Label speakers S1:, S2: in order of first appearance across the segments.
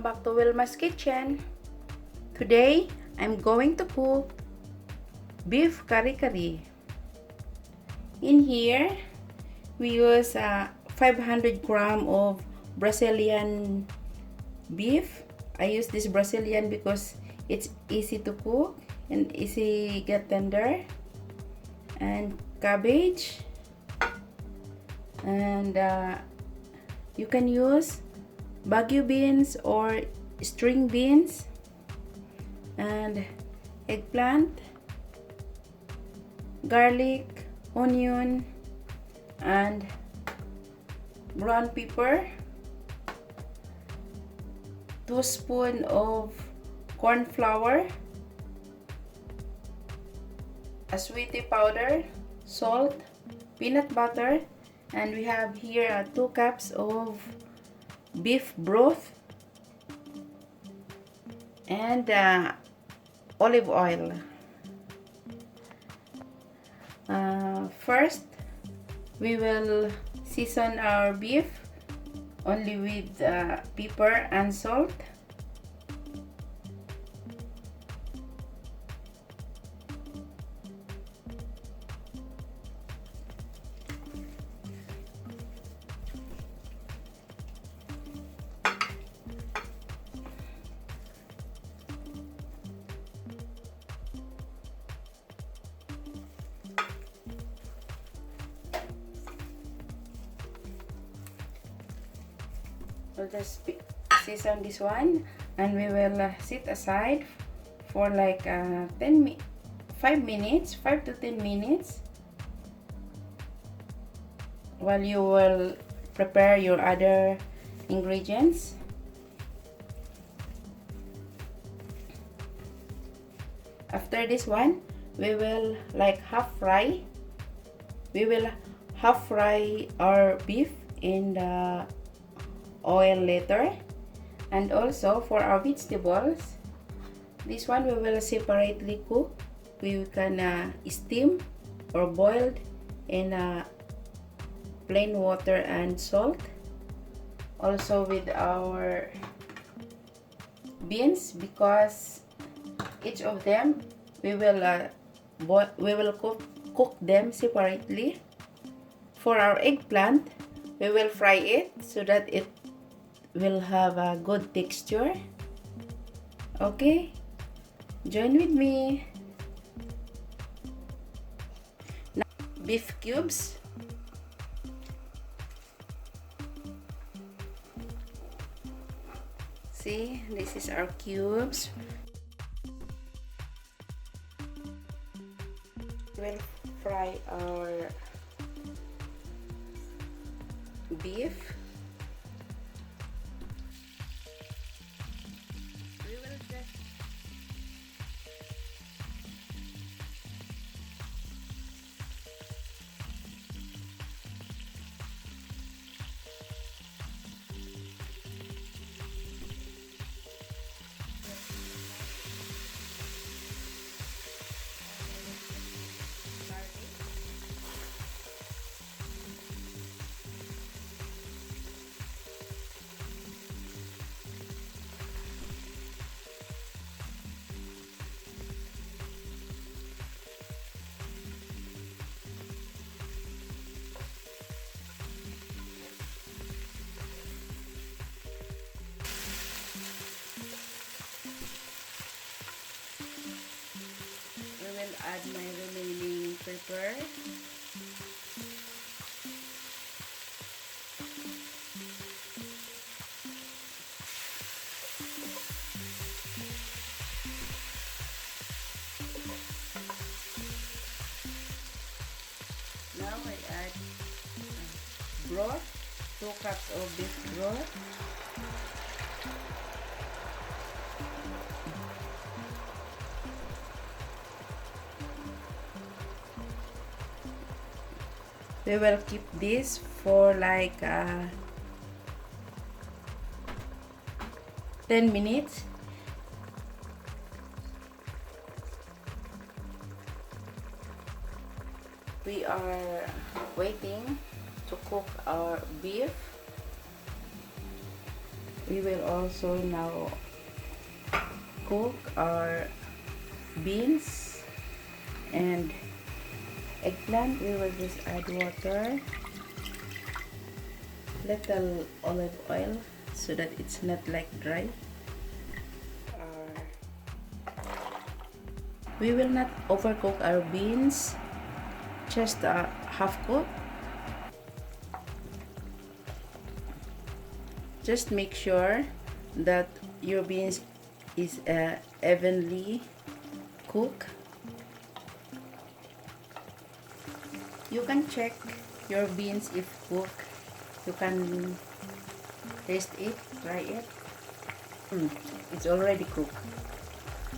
S1: welcome back to Wilma's Kitchen. Today, I'm going to cook beef kare kare. In here, we use 500 gram of Brazilian beef. I use this Brazilian because it's easy to cook and easy get tender. And cabbage. And you can use Baguio beans or string beans, and eggplant, garlic, onion, and brown pepper, 2 spoons of corn flour, a sweetie powder, salt, peanut butter, and we have here 2 cups of beef broth and olive oil. First, we will season our beef only with pepper and salt. We'll just season this one, and we will sit aside for like 5 to 10 minutes while you will prepare your other ingredients. After this one, we will like half fry. We will half fry our beef in the oil later. And also for our vegetables, this one we will separately cook. We can steam or boiled in plain water and salt. Also with our beans, because each of them we will cook them separately. For our eggplant, we will fry it so that it will have a good texture. Okay, join with me. Now, beef cubes. See, this is our cubes. We'll fry our beef. We will just add my remaining pepper. Now I add broth, 2 cups of beef broth. We will keep this for like 10 minutes. We are waiting to cook our beef. We will also now cook our beans and eggplant. We will just add water, little olive oil so that it's not like dry. We will not overcook our beans, just half cook. Just make sure that your beans is evenly cooked. You can check your beans if cooked. You can taste it, try it. It's already cooked.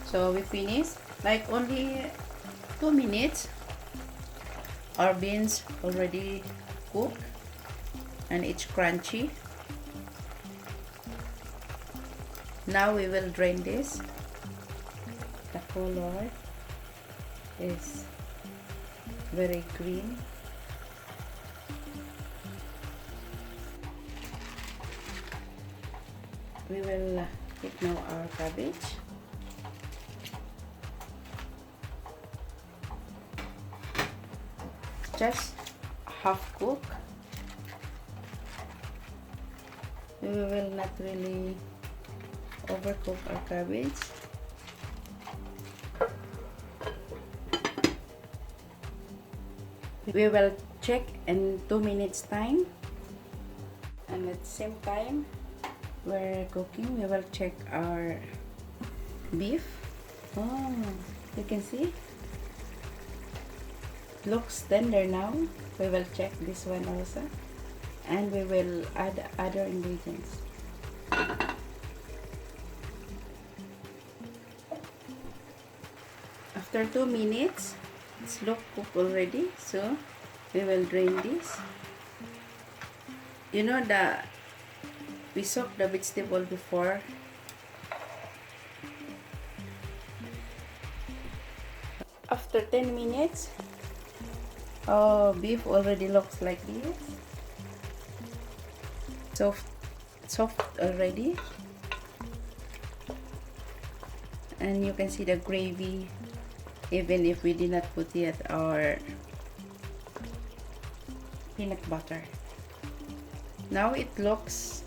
S1: So we finish. Like only 2 minutes. Our beans already cooked and it's crunchy. Now we will drain this. The color is very green. We will take now our cabbage. Just half cook. We will not really overcook our cabbage. We will check in 2 minutes time, and at the same time we're cooking, we will check our beef. Oh, you can see looks tender now. We will check this one also, and we will add other ingredients. After 2 minutes, it's look cooked already, so we will drain this. You know that we soak the vegetable before. After 10 minutes, beef already looks like this. Soft already. And you can see the gravy, even if we did not put yet our peanut butter. Now it looks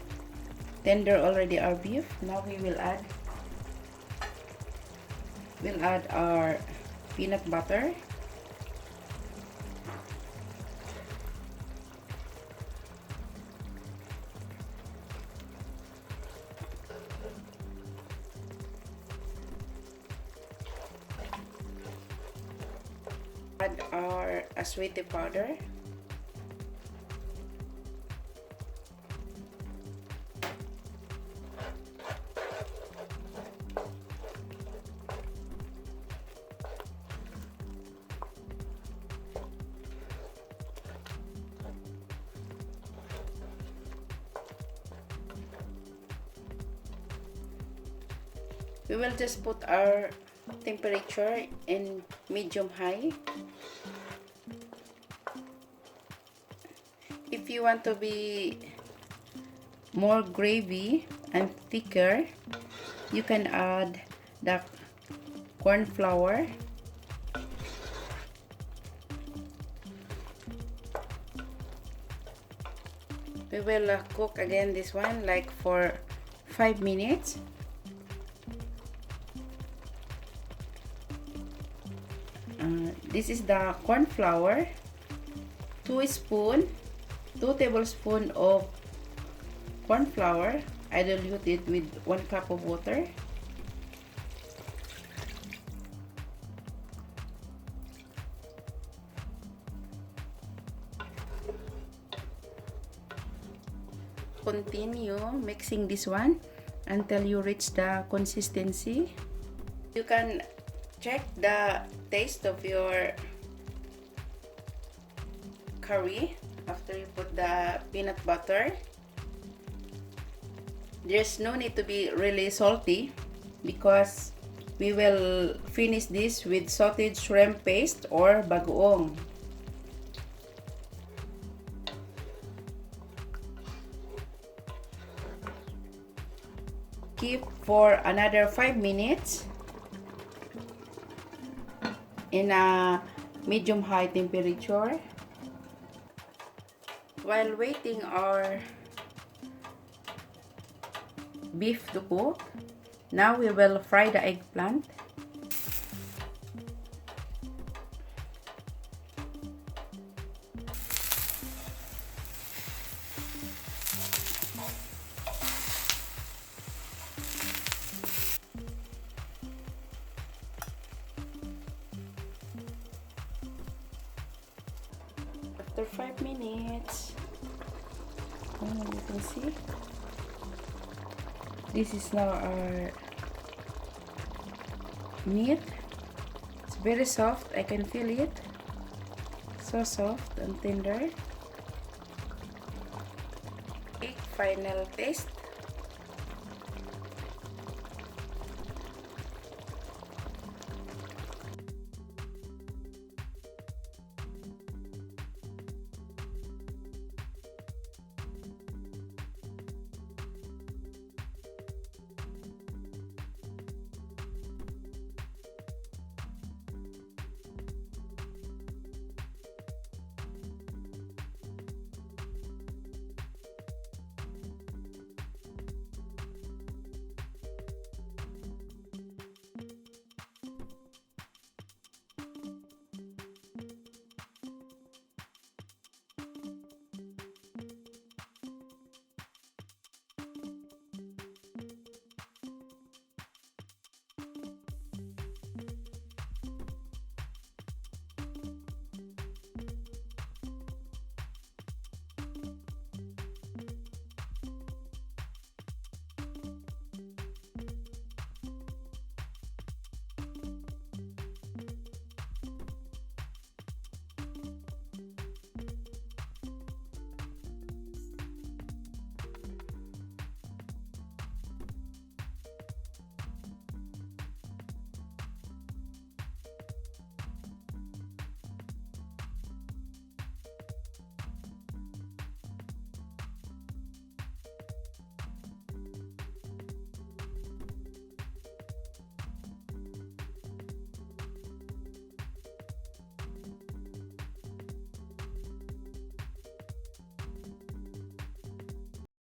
S1: tender already, our beef. Now we will add our peanut butter. Add our sweetie powder. We will just put our temperature in medium high. If you want to be more gravy and thicker, you can add the corn flour. We will cook again this one like for 5 minutes. This is the corn flour, 2 tablespoons of corn flour. I dilute it with 1 cup of water. Continue mixing this one until you reach the consistency. You can check the taste of your curry after you put the peanut butter. There's no need to be really salty because we will finish this with sauteed shrimp paste or bagoong. keep for another 5 minutes in a medium-high temperature. While waiting our beef to cook, now we will fry the eggplant. After 5 minutes, you can see this is now our meat. It's very soft. I can feel it. So soft and tender. Final taste.